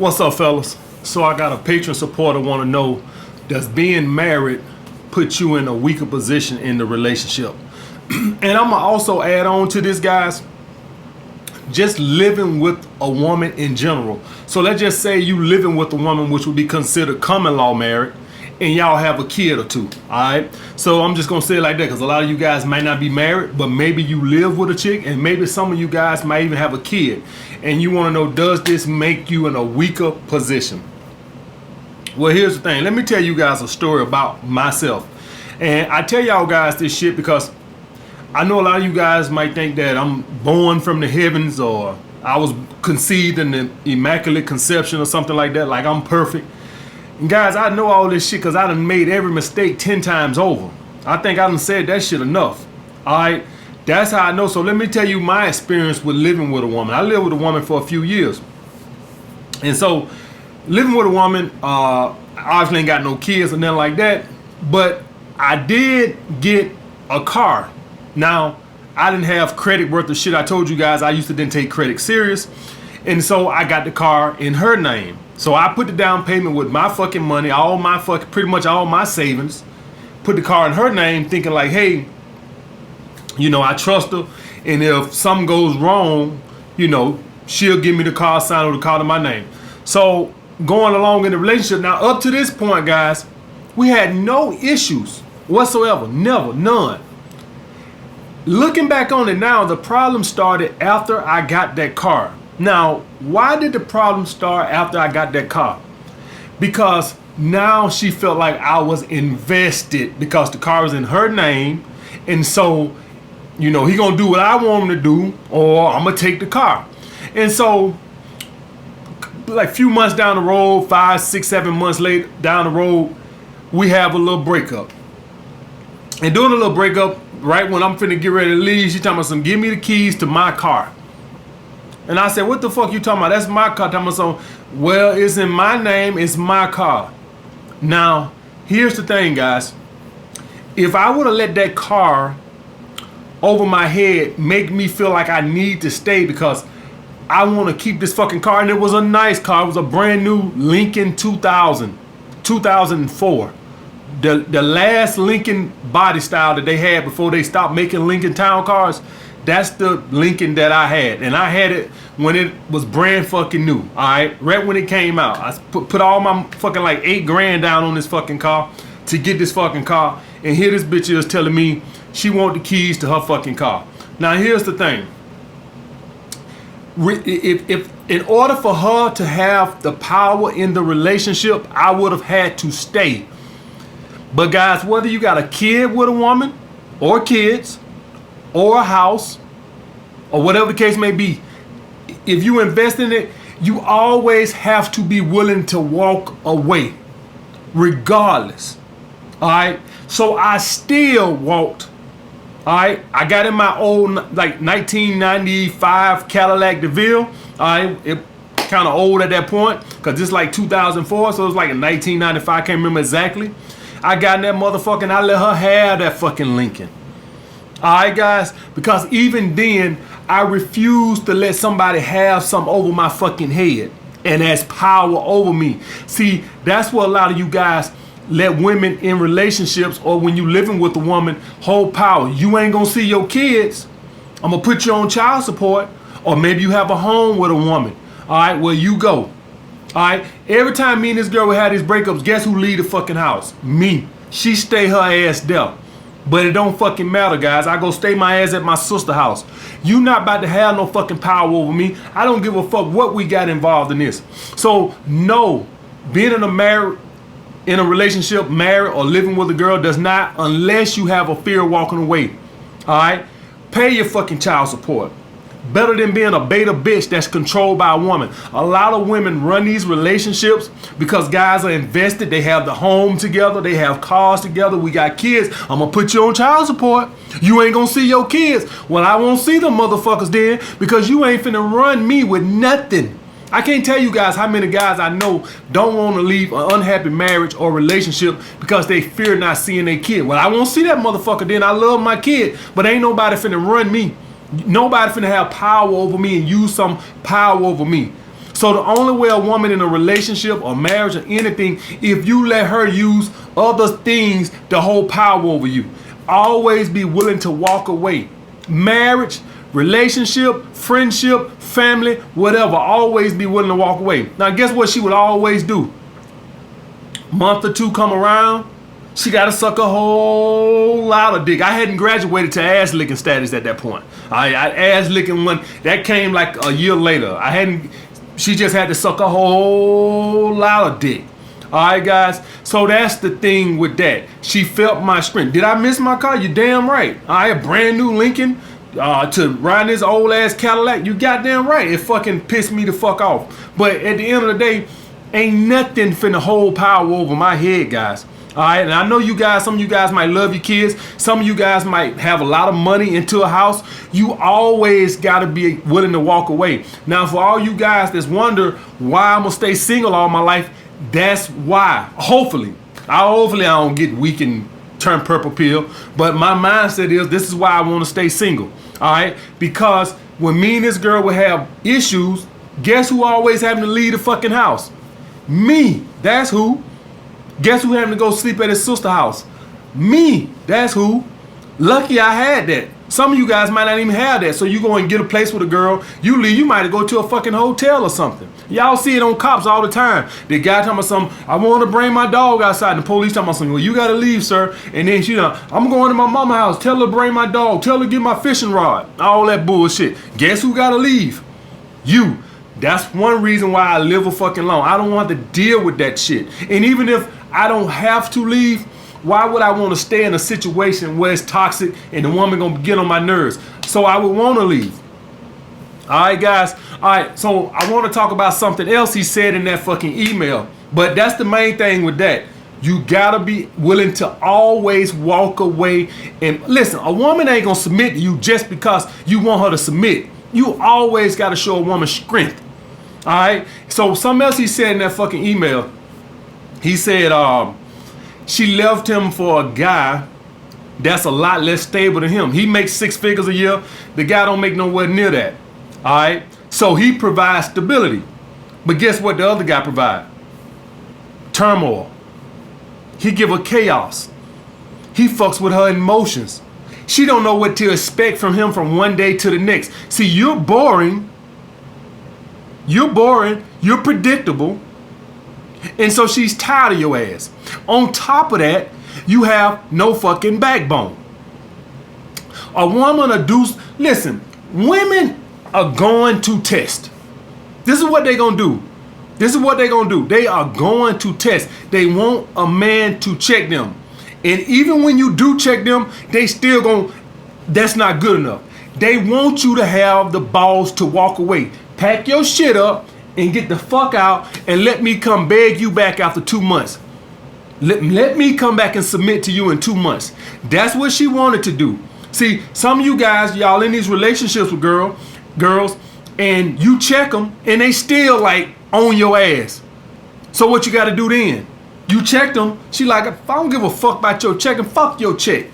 What's up, fellas? So I got a patron supporter want to know, does being married put you in a weaker position in the relationship? And I'm gonna also add on to this, guys, just living with a woman in general. So let's just say you living with a woman which would be considered common law married, and y'all have a kid or two. All right, so I'm just gonna say it like that because a lot of you guys might not be married, but maybe you live with a chick, and maybe some of you guys might even have a kid, and you want to know, does this make you in a weaker position? Well, here's the thing. Let me tell you guys a story about myself. And I tell y'all guys this shit because I know a lot of you guys might think that I'm born from the heavens, or I was conceived in the immaculate conception or something like that, like I'm perfect. And guys, I know all this shit because I done made every mistake 10 times over. I think I done said that shit enough. All right, that's how I know. So let me tell you my experience with living with a woman. I lived with a woman for a few years. And so living with a woman, obviously ain't got no kids or nothing like that, but I did get a car. Now, I didn't have credit worth of shit. I told you guys I used to didn't take credit serious. And so I got the car in her name. So I put the down payment with my fucking money, pretty much all my savings, put the car in her name thinking like, hey, you know, I trust her. And if something goes wrong, you know, she'll give me the car, sign over the car to my name. So going along in the relationship, now up to this point, guys, we had no issues whatsoever. Never, none. Looking back on it now, the problem started after I got that car. Now, why did the problem start after I got that car? Because now she felt like I was invested because the car was in her name. And so, you know, he gonna do what I want him to do, or I'm gonna take the car. And so, like a few months down the road, 5, 6, 7 months later down the road, we have a little breakup. And doing a little breakup, right when I'm finna get ready to leave, she talking about some, give me the keys to my car. And I said, what the fuck you talking about? That's my car. Talking about some, well, it's in my name, it's my car. Now, here's the thing, guys. If I would have let that car over my head make me feel like I need to stay because I want to keep this fucking car, and it was a nice car. It was a brand new Lincoln 2004. The last Lincoln body style that they had before they stopped making Lincoln Town cars, that's the Lincoln that I had. And I had it when it was brand fucking new, all right? Right when it came out. I put all my fucking like $8,000 down on this fucking car to get this fucking car. And here this bitch is telling me she want the keys to her fucking car. Now, here's the thing. If in order for her to have the power in the relationship, I would have had to stay. But guys, whether you got a kid with a woman or kids or a house or whatever the case may be, if you invest in it, you always have to be willing to walk away regardless. All right. So I still walked. All right. I got in my old like 1995 Cadillac DeVille. All right. It kind of old at that point because it's like 2004. So it was like in 1995. I can't remember exactly. I got in that motherfucker and I let her have that fucking Lincoln. All right, guys, because even then I refused to let somebody have something over my fucking head and has power over me. See, that's what a lot of you guys let women in relationships or when you living with a woman hold power. You ain't gonna see your kids. I'm gonna put you on child support, or maybe you have a home with a woman. All right, where you go. All right, every time me and this girl would have these breakups, guess who leave the fucking house? Me. She stay her ass there. But it don't fucking matter, guys. I go stay my ass at my sister's house. You not about to have no fucking power over me. I don't give a fuck what we got involved in this. So no, being in a relationship, married or living with a girl does not, unless you have a fear of walking away. All right, pay your fucking child support. Better than being a beta bitch that's controlled by a woman. A lot of women run these relationships because guys are invested. They have the home together. They have cars together. We got kids. I'm going to put you on child support. You ain't going to see your kids. Well, I won't see them motherfuckers then because you ain't finna run me with nothing. I can't tell you guys how many guys I know don't want to leave an unhappy marriage or relationship because they fear not seeing their kid. Well, I won't see that motherfucker then. I love my kid, but ain't nobody finna run me. Nobody finna have power over me and use some power over me. So the only way a woman in a relationship or marriage or anything, if you let her use other things to hold power over you, always be willing to walk away. Marriage, relationship, friendship, family, whatever, always be willing to walk away. Now guess what she would always do? Month or two come around, she got to suck a whole lot of dick. I hadn't graduated to ass licking status at that point. I ass licking one that came like a year later. She just had to suck a whole lot of dick. All right, guys. So that's the thing with that. She felt my strength. Did I miss my car? You damn right. I had a brand new Lincoln to ride this old ass Cadillac. You goddamn right. It fucking pissed me the fuck off. But at the end of the day, ain't nothing finna hold power over my head, guys. All right, and I know you guys, some of you guys might love your kids. Some of you guys might have a lot of money into a house. You always got to be willing to walk away. Now, for all you guys that's wonder why I'm going to stay single all my life, that's why. Hopefully I don't get weak and turn purple pill. But my mindset is this is why I want to stay single. All right, because when me and this girl would have issues, guess who always having to leave the fucking house? Me. That's who. Guess who having to go sleep at his sister's house? Me. That's who. Lucky I had that. Some of you guys might not even have that. So you go and get a place with a girl. You leave. You might go to a fucking hotel or something. Y'all see it on cops all the time. The guy talking about something. I want to bring my dog outside. And the police talking about something. Well, you got to leave, sir. And then she I'm going to my mama's house. Tell her to bring my dog. Tell her to get my fishing rod. All that bullshit. Guess who got to leave? You. That's one reason why I live a fucking alone. I don't want to deal with that shit. And even if I don't have to leave, why would I want to stay in a situation where it's toxic and the woman gonna get on my nerves? So I would want to leave. All right, guys. All right, so I want to talk about something else he said in that fucking email. But that's the main thing with that. You gotta be willing to always walk away. And listen, a woman ain't gonna submit to you just because you want her to submit. You always gotta show a woman strength. All right. So something else he said in that fucking email. He said she left him for a guy that's a lot less stable than him. He makes 6 figures a year. The guy don't make nowhere near that. All right. So he provides stability. But guess what the other guy provides? Turmoil. He give her chaos. He fucks with her emotions. She don't know what to expect from him from one day to the next. See, you're boring. You're boring. You're predictable. And so she's tired of your ass. On top of that, you have no fucking backbone. A woman listen, women are going to test. This is what they're going to do. This is what they're going to do. They are going to test. They want a man to check them. And even when you do check them, they still going, that's not good enough. They want you to have the balls to walk away. Pack your shit up and get the fuck out and let me come beg you back after 2 months. Let me come back and submit to you in 2 months. That's what she wanted to do. See, some of you guys, y'all in these relationships with girls, and you check them and they still like on your ass. So what you got to do then? You checked them. She like, if I don't give a fuck about your check, and fuck your check.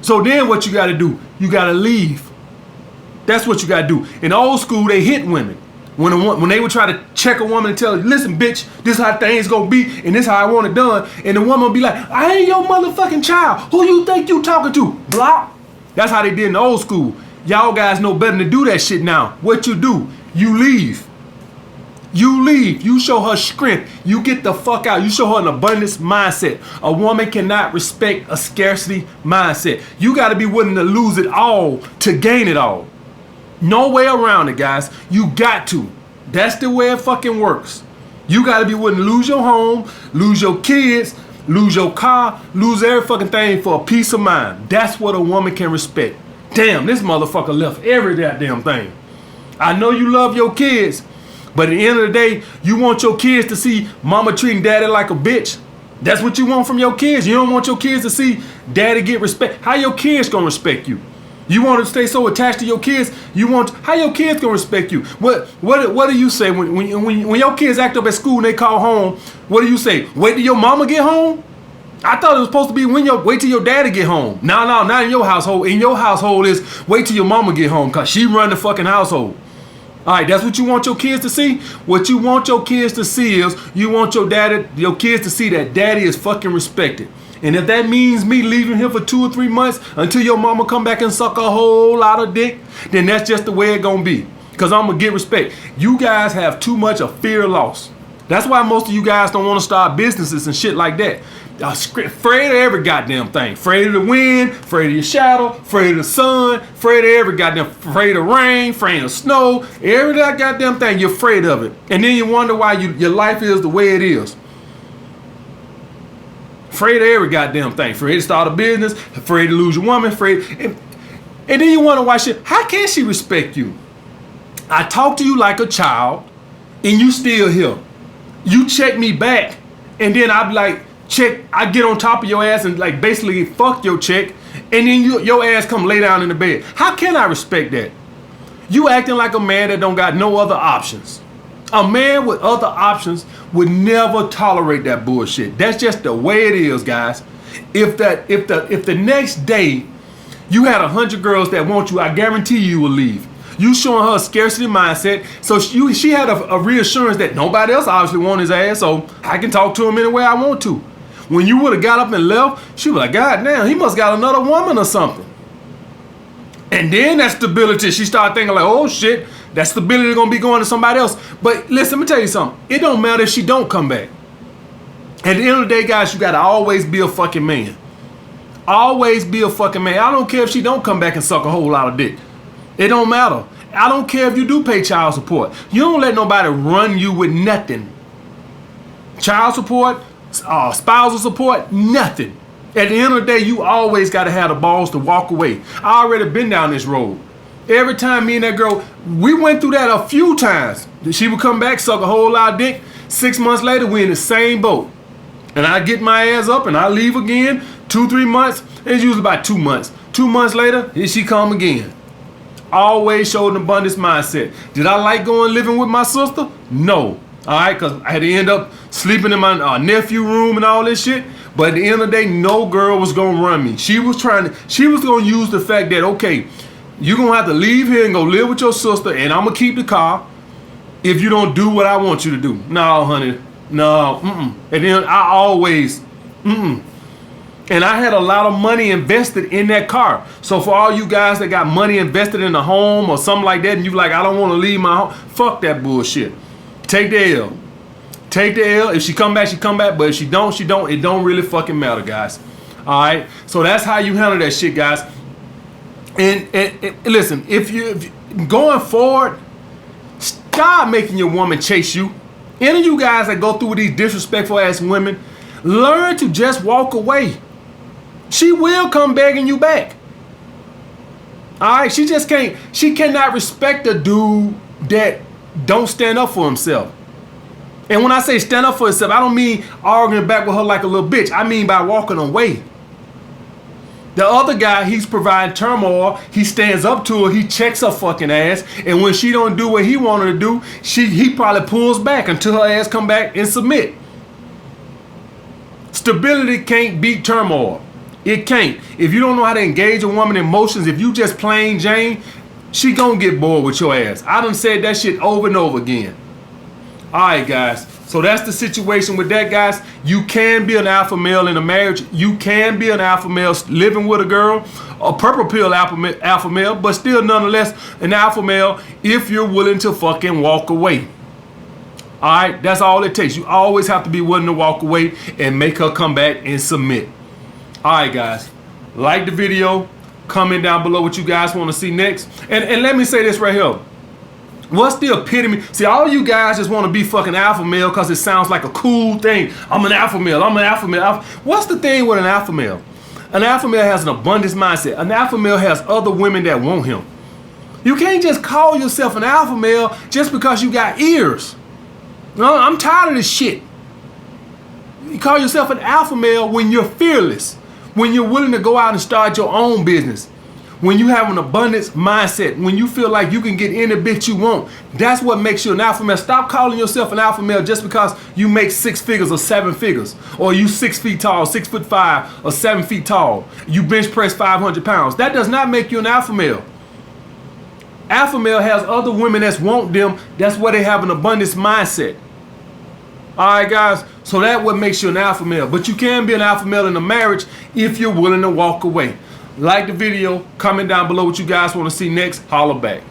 So then what you got to do? You got to leave. That's what you got to do. In old school, they hit women. When they would try to check a woman and tell her, listen, bitch, this is how things gonna be, and this is how I want it done. And the woman would be like, I ain't your motherfucking child. Who you think you talking to? Block. That's how they did in the old school. Y'all guys know better than to do that shit now. What you do? You leave. You leave. You show her strength. You get the fuck out. You show her an abundance mindset. A woman cannot respect a scarcity mindset. You got to be willing to lose it all to gain it all. No way around it, guys. You got to. That's the way it fucking works. You got to be willing to lose your home, lose your kids, lose your car, lose every fucking thing for a peace of mind. That's what a woman can respect. Damn, this motherfucker left every goddamn thing. I know you love your kids, but at the end of the day, you want your kids to see mama treating daddy like a bitch. That's what you want from your kids. You don't want your kids to see daddy get respect. How your kids gonna respect you? You want to stay so attached to your kids? How your kids gonna respect you? What do you say when your kids act up at school and they call home? What do you say? Wait till your mama get home? I thought it was supposed to be wait till your daddy get home. No, not in your household. In your household is wait till your mama get home because she run the fucking household. All right, that's what you want your kids to see. What you want your kids to see is you want your kids to see that daddy is fucking respected. And if that means me leaving here for 2 or 3 months until your mama come back and suck a whole lot of dick, then that's just the way it gonna be. Because I'm gonna get respect. You guys have too much of fear of loss. That's why most of you guys don't want to start businesses and shit like that. Afraid of every goddamn thing. Afraid of the wind, afraid of your shadow, afraid of the sun, afraid of every goddamn, afraid of rain, afraid of snow, every goddamn thing, you're afraid of it. And then you wonder why your life is the way it is. Afraid of every goddamn thing. Afraid to start a business, afraid to lose your woman, afraid. And then you wonder why how can she respect you? I talk to you like a child and you still here. You check me back and then I be like, I get on top of your ass and like basically fuck your check, and then your ass come lay down in the bed. How can I respect that? You acting like a man that don't got no other options. A man with other options would never tolerate that bullshit. That's just the way it is, guys. If the next day you had 100 girls that want you, I guarantee you will leave. You showing her a scarcity mindset, so she had a reassurance that nobody else obviously want his ass, so I can talk to him any way I want to. When you would have got up and left, she was like, God damn, he must got another woman or something. And then that stability, she started thinking like, oh shit, that stability gonna be going to somebody else. But listen, let me tell you something. It don't matter if she don't come back. At the end of the day, guys, you gotta always be a fucking man. Always be a fucking man. I don't care if she don't come back and suck a whole lot of dick. It don't matter. I don't care if you do pay child support. You don't let nobody run you with nothing. Child support, spousal support, nothing. At the end of the day, you always got to have the balls to walk away. I already been down this road. Every time me and that girl, we went through that a few times. She would come back, suck a whole lot of dick. 6 months later, we in the same boat. And I get my ass up and I leave again. 2-3 months, it's usually about 2 months. 2 months later, here she come again. Always showed an abundance mindset. Did I like going living with my sister? No. All right, because I had to end up sleeping in my nephew room and all this shit. But at the end of the day, no girl was going to run me. She was going to use the fact that, okay, you're going to have to leave here and go live with your sister, and I'm going to keep the car if you don't do what I want you to do. No, honey. No. And then I always, And I had a lot of money invested in that car. So for all you guys that got money invested in a home or something like that, and you like, I don't want to leave my home, fuck that bullshit. Take the L. Take the L. If she come back, she come back. But if she don't, she don't. It don't really fucking matter, guys. All right. So that's how you handle that shit, guys. And listen, if you going forward, stop making your woman chase you. Any of you guys that go through with these disrespectful ass women, learn to just walk away. She will come begging you back. All right. She just can't. She cannot respect a dude that don't stand up for himself. And when I say stand up for himself, I don't mean arguing back with her like a little bitch. I mean by walking away. The other guy, he's providing turmoil. He stands up to her. He checks her fucking ass. And when she don't do what he wanted to do, he probably pulls back until her ass come back and submit. Stability can't beat turmoil. It can't. If you don't know how to engage a woman's emotions, if you just plain Jane, she gonna get bored with your ass. I done said that shit over and over again. All right, guys. So that's the situation with that, guys. You can be an alpha male in a marriage. You can be an alpha male living with a girl, a purple pill alpha male, but still nonetheless an alpha male if you're willing to fucking walk away. All right, that's all it takes. You always have to be willing to walk away and make her come back and submit. All right, guys. Like the video. Comment down below what you guys want to see next. And let me say this right here. What's the epitome? See, all you guys just want to be fucking alpha male because it sounds like a cool thing. I'm an alpha male. I'm an alpha male. What's the thing with an alpha male? An alpha male has an abundance mindset. An alpha male has other women that want him. You can't just call yourself an alpha male just because you got ears. No, I'm tired of this shit. You call yourself an alpha male when you're fearless, when you're willing to go out and start your own business, when you have an abundance mindset, when you feel like you can get any bitch you want. That's what makes you an alpha male. Stop calling yourself an alpha male just because you make 6 figures or 7 figures, or you 6 feet tall, 6'5", or 7 feet tall. You bench press 500 pounds. That does not make you an alpha male. Alpha male has other women that want them. That's why they have an abundance mindset. All right, guys. So that what makes you an alpha male. But you can be an alpha male in a marriage if you're willing to walk away. Like the video, comment down below what you guys want to see next. Holla back.